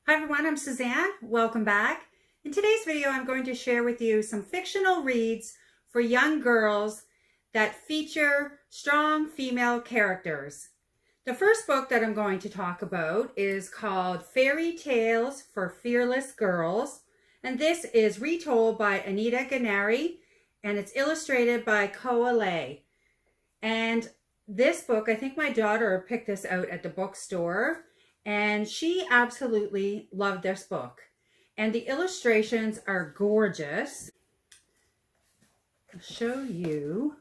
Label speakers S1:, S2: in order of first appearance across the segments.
S1: Hi everyone, I'm Suzanne. Welcome back. In today's video, I'm going to share with you some fictional reads for young girls that feature strong female characters. The first book that I'm going to talk about is called Fairy Tales for Fearless Girls, and this is retold by Anita Ganari, and it's illustrated by Coaley. And this book, I think my daughter picked this out at the bookstore, and she absolutely loved this book. And the illustrations are gorgeous. I'll show you.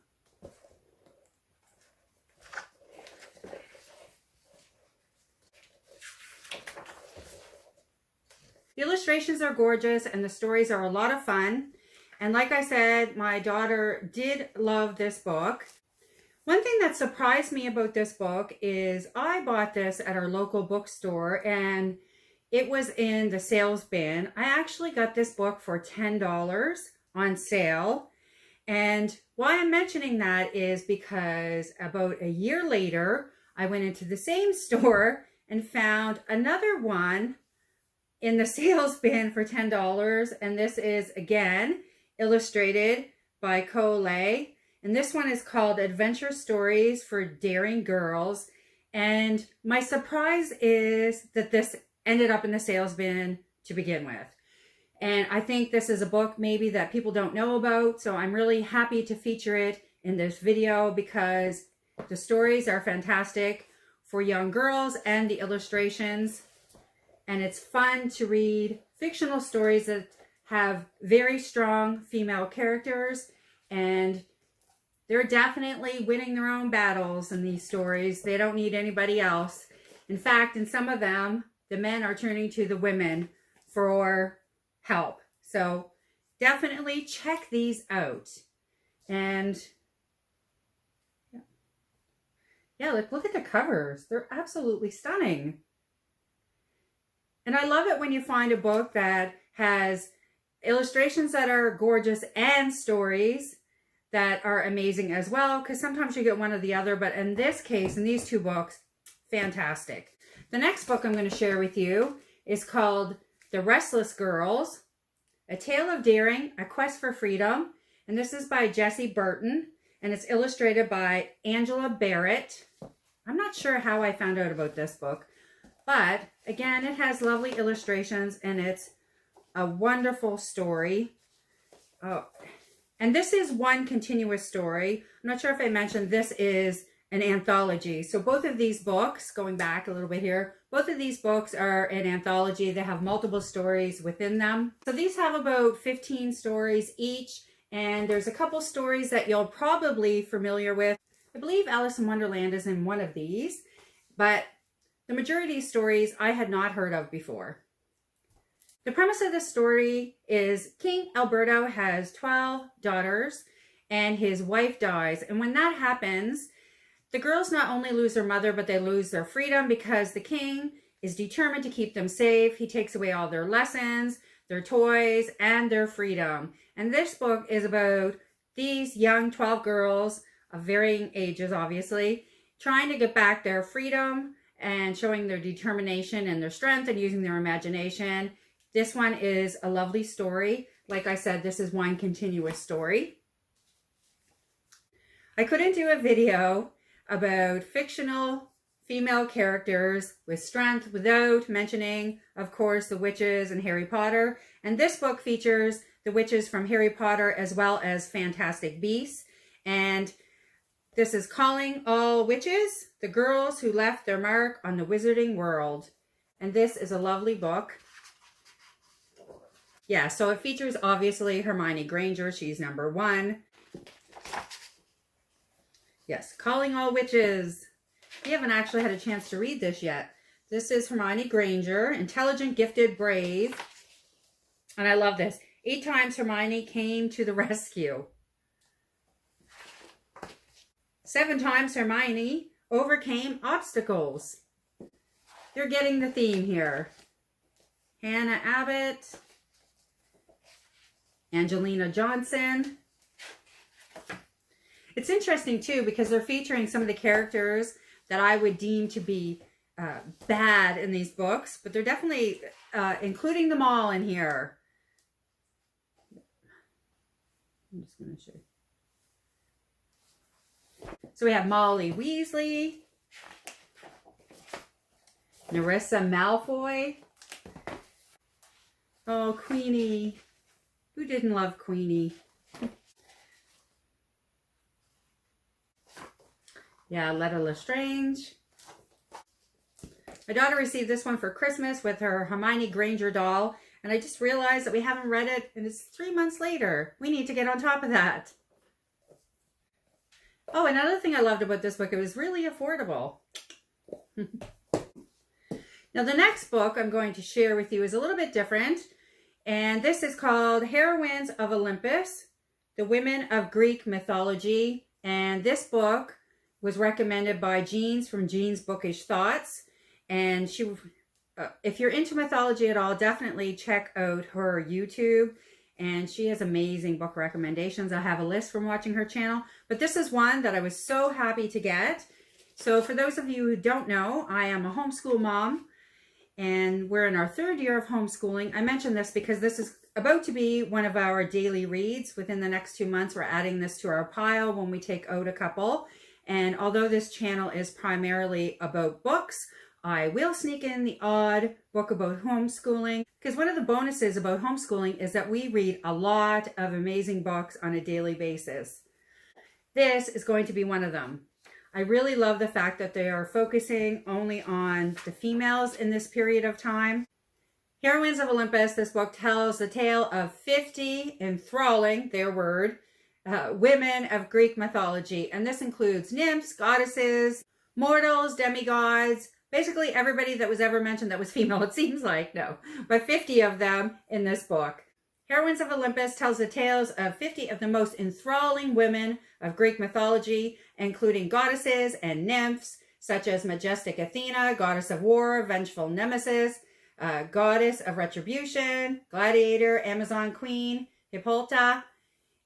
S1: The illustrations are gorgeous and the stories are a lot of fun. And like I said, my daughter did love this book. One thing that surprised me about this book is I bought this at our local bookstore and it was in the sales bin. I actually got this book for $10 on sale. And why I'm mentioning that is because about a year later, I went into the same store and found another one in the sales bin for $10. And this is, again, illustrated by Coaley. And this one is called Adventure Stories for Daring Girls. And my surprise is that this ended up in the sales bin to begin with. And I think this is a book maybe that people don't know about. So I'm really happy to feature it in this video because the stories are fantastic for young girls and the illustrations. And it's fun to read fictional stories that have very strong female characters, and they're definitely winning their own battles in these stories. They don't need anybody else. In fact, in some of them, the men are turning to the women for help. So definitely check these out. And yeah, look at the covers. They're absolutely stunning. And I love it when you find a book that has illustrations that are gorgeous and stories that are amazing as well, because sometimes you get one or the other, but in this case, in these two books, fantastic. The next book I'm going to share with you is called The Restless Girls, A Tale of Daring, A Quest for Freedom, and this is by Jessie Burton, and it's illustrated by Angela Barrett. I'm not sure how I found out about this book, but again, it has lovely illustrations, and it's a wonderful story. Oh. And this is one continuous story. I'm not sure if I mentioned this is an anthology. So both of these books, going back a little bit here, both of these books are an anthology. They have multiple stories within them. So these have about 15 stories each. And there's a couple stories that you'll probably familiar with. I believe Alice in Wonderland is in one of these. But the majority of stories I had not heard of before. The premise of this story is King Alberto has 12 daughters and his wife dies. And when that happens, the girls not only lose their mother, but they lose their freedom because the king is determined to keep them safe. He takes away all their lessons, their toys, and their freedom. And this book is about these young 12 girls of varying ages, obviously, trying to get back their freedom and showing their determination and their strength and using their imagination. This one is a lovely story. Like I said, this is one continuous story. I couldn't do a video about fictional female characters with strength without mentioning, of course, the witches and Harry Potter. And this book features the witches from Harry Potter as well as Fantastic Beasts. And this is Calling All Witches, the girls who left their mark on the wizarding world. And this is a lovely book. Yeah, so it features obviously Hermione Granger. She's number 1. Yes, Calling All Witches. We haven't actually had a chance to read this yet. This is Hermione Granger, intelligent, gifted, brave. And I love this. 8 times Hermione came to the rescue. 7 times Hermione overcame obstacles. You're getting the theme here. Hannah Abbott. Angelina Johnson. It's interesting too because they're featuring some of the characters that I would deem to be bad in these books, but they're definitely including them all in here. I'm just going to show you. So we have Molly Weasley, Nerissa Malfoy. Oh, Queenie. Who didn't love Queenie? Yeah, Letta Lestrange. My daughter received this one for Christmas with her Hermione Granger doll, and I just realized that we haven't read it, and it's 3 months later. We need to get on top of that. Oh, another thing I loved about this book, it was really affordable. Now, the next book I'm going to share with you is a little bit different, and this is called Heroines of Olympus, The Women of Greek Mythology, and this book was recommended by Jeans from Jeans Bookish Thoughts, and she, if you're into mythology at all, definitely check out her YouTube, and she has amazing book recommendations. I have a list from watching her channel, but this is one that I was so happy to get. So for those of you who don't know, I am a homeschool mom, and we're in our 3rd year of homeschooling. I mention this because this is about to be one of our daily reads. Within the next 2 months, we're adding this to our pile when we take out a couple. And although this channel is primarily about books, I will sneak in the odd book about homeschooling, because one of the bonuses about homeschooling is that we read a lot of amazing books on a daily basis. This is going to be one of them. I really love the fact that they are focusing only on the females in this period of time. Heroines of Olympus, this book tells the tale of 50 enthralling, their word, women of Greek mythology. And this includes nymphs, goddesses, mortals, demigods, basically everybody that was ever mentioned that was female, it seems like. No, but 50 of them in this book. Heroines of Olympus tells the tales of 50 of the most enthralling women of Greek mythology, including goddesses and nymphs, such as majestic Athena, goddess of war, vengeful Nemesis, goddess of retribution, gladiator, Amazon queen, Hippolyta,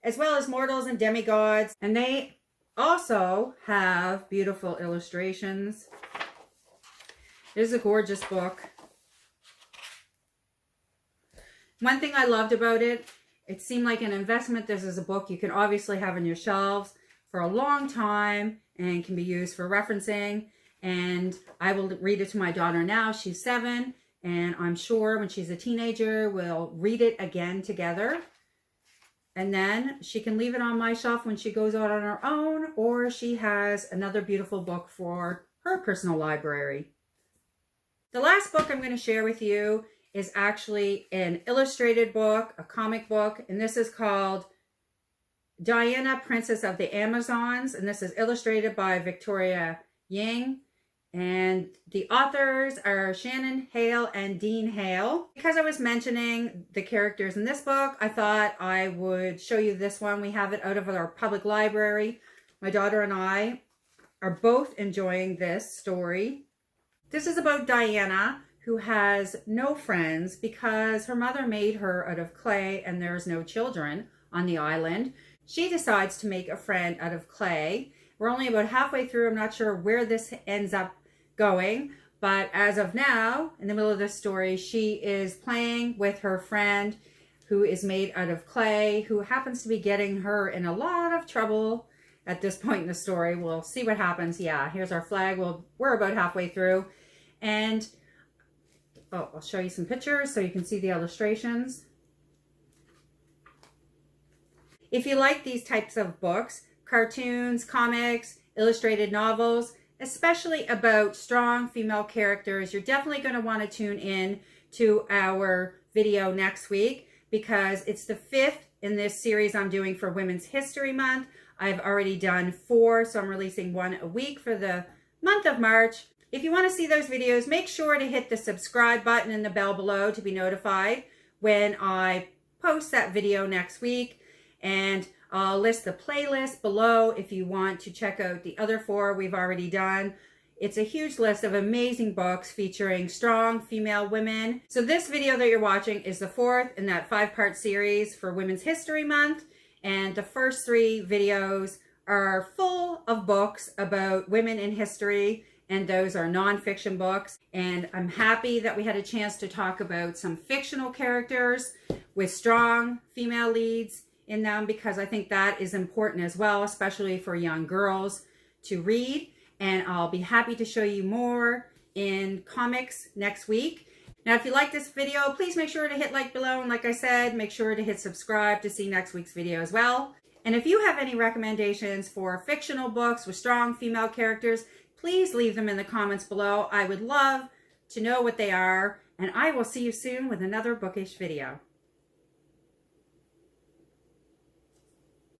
S1: as well as mortals and demigods. And they also have beautiful illustrations. It is a gorgeous book. One thing I loved about it, it seemed like an investment. This is a book you can obviously have on your shelves for a long time and can be used for referencing. And I will read it to my daughter now. She's 7, and I'm sure when she's a teenager, we'll read it again together. And then she can leave it on my shelf when she goes out on her own, or she has another beautiful book for her personal library. The last book I'm going to share with you is actually an illustrated book, a comic book, and this is called Diana, Princess of the Amazons, and this is illustrated by Victoria Ying, and the authors are Shannon Hale and Dean Hale. Because I was mentioning the characters in this book, I thought I would show you this one. We have it out of our public library. My daughter and I are both enjoying this story. This is about Diana, who has no friends because her mother made her out of clay and there's no children on the island. She decides to make a friend out of clay. We're only about halfway through. I'm not sure where this ends up going, but as of now, in the middle of this story, she is playing with her friend who is made out of clay, who happens to be getting her in a lot of trouble at this point in the story. We'll see what happens. Yeah, here's our flag. We're about halfway through. And I'll show you some pictures so you can see the illustrations. If you like these types of books, cartoons, comics, illustrated novels, especially about strong female characters, you're definitely going to want to tune in to our video next week, because it's the 5th in this series I'm doing for Women's History Month. I've already done 4, so I'm releasing 1 a week for the month of March. If you want to see those videos, make sure to hit the subscribe button and the bell below to be notified when I post that video next week. And I'll list the playlist below if you want to check out the other 4 we've already done. It's a huge list of amazing books featuring strong female women. So this video that you're watching is the 4th in that 5-part series for Women's History Month. And the first 3 videos are full of books about women in history and those are nonfiction books. And I'm happy that we had a chance to talk about some fictional characters with strong female leads in them, because I think that is important as well, especially for young girls to read. And I'll be happy to show you more in comics next week. Now, if you like this video, please make sure to hit like below. And like I said, make sure to hit subscribe to see next week's video as well. And if you have any recommendations for fictional books with strong female characters, please leave them in the comments below. I would love to know what they are. And I will see you soon with another bookish video.